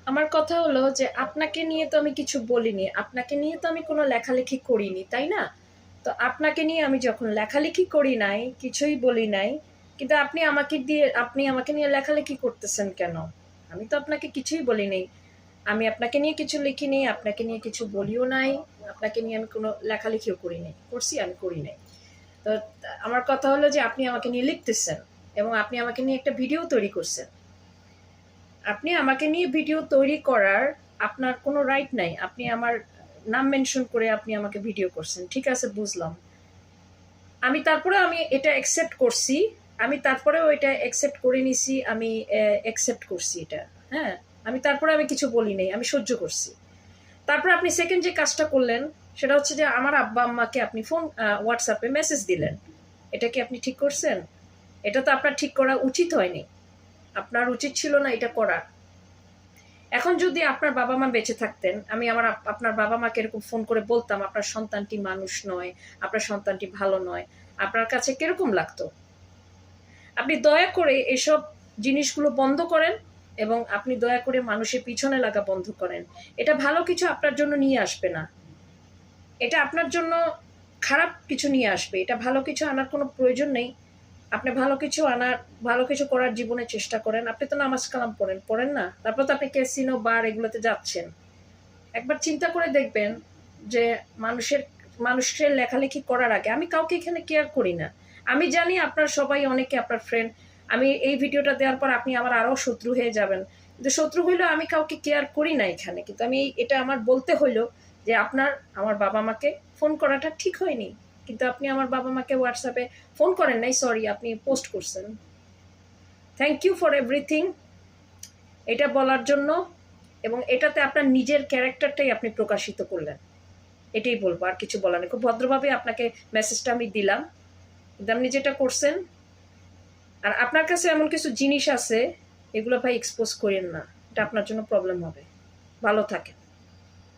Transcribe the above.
আমার কথা হলো যে আপনাকে নিয়ে তো আমি কিছু বলিনি, আপনাকে নিয়ে তো আমি কোনো লেখালেখি করিনি, তাই না? তো আপনাকে নিয়ে আমি যখন লেখালেখি করি নাই, কিছুই বলি নাই, কিন্তু আপনি আমাকে নিয়ে লেখালেখি করতেছেন কেন? আমি তো আপনাকে কিছুই বলি নাই। আমি আপনাকে নিয়ে কিছু লিখিনি, আপনাকে নিয়ে কিছু বলিও নাই, আপনাকে নিয়ে আমি কোনো লেখালেখিও করি নাই। করছি? আমি করি নাই। তো আমার কথা হলো যে আপনি আমাকে নিয়ে লিখতেছেন এবং আপনি আমাকে নিয়ে একটা ভিডিও তৈরি করছেন। আপনি আমাকে নিয়ে ভিডিও তৈরি করার আপনার কোনো রাইট নাই। আপনি আমার নাম মেনশন করে আপনি আমাকে ভিডিও করছেন, ঠিক আছে, বুঝলাম। আমি এটা অ্যাকসেপ্ট করছি। আমি তারপরেও এটা অ্যাকসেপ্ট করে নিছি। আমি অ্যাকসেপ্ট করছি এটা। হ্যাঁ, আমি কিছু বলি নাই, আমি সহ্য করছি। তারপরে আপনি সেকেন্ড যে কাজটা করলেন সেটা হচ্ছে যে আমার আব্বা আম্মাকে আপনি হোয়াটসঅ্যাপে মেসেজ দিলেন। এটা কি আপনি ঠিক করছেন? এটা তো আপনার ঠিক করা উচিত হয়নি। আপনার উচিত ছিল না এটা করা। এখন যদি আপনার বাবা মা বেঁচে থাকতেন, আমি আপনার বাবা মাকে এরকম ফোন করে বলতাম আপনার সন্তানটি মানুষ নয়, আপনার সন্তানটি ভালো নয়, আপনার কাছে কিরকম লাগতো? আপনি দয়া করে এসব জিনিসগুলো বন্ধ করেন এবং আপনি দয়া করে মানুষের পিছনে লাগা বন্ধ করেন। এটা ভালো কিছু আপনার জন্য নিয়ে আসবে না। এটা আপনার জন্য খারাপ কিছু নিয়ে আসবে। এটা ভালো কিছু আনার কোনো প্রয়োজন নেই। আপনি ভালো কিছু করার জীবনে চেষ্টা করেন। আপনি তো নামাজ কালাম পড়েন না? তারপর তো আপনি ক্যাসিনো, বার এগুলোতে যাচ্ছেন। একবার চিন্তা করে দেখবেন যে মানুষের মানুষের লেখালেখি করার আগে আমি কাউকে এখানে কেয়ার করি না। আমি জানি আপনার সবাই অনেকে আপনার ফ্রেন্ড। আমি এই ভিডিওটা দেওয়ার পর আপনি আমার আরো শত্রু হয়ে যাবেন, কিন্তু শত্রু হইলেও আমি কাউকে কেয়ার করি না এখানে। কিন্তু আমি এটা আমার বলতে হইলো যে আমার বাবা মাকে ফোন করাটা ঠিক হয়নি। কিন্তু আপনি আমার বাবা মাকে হোয়াটসঅ্যাপে ফোন করেন নাই, সরি, আপনি পোস্ট করছেন। থ্যাংক ইউ ফর এভরিথিং, এটা বলার জন্য। এবং এটাতে আপনার নিজের ক্যারেক্টারটাই আপনি প্রকাশিত করলেন। এটাই বলবো, আর কিছু বলার নেই। খুব ভদ্রভাবে আপনাকে মেসেজটা আমি দিলাম, কিন্তু আপনি যেটা করছেন, আর আপনার কাছে এমন কিছু জিনিস আছে, এগুলো ভাই এক্সপোজ করেন না। এটা আপনার জন্য প্রবলেম হবে। ভালো থাকেন।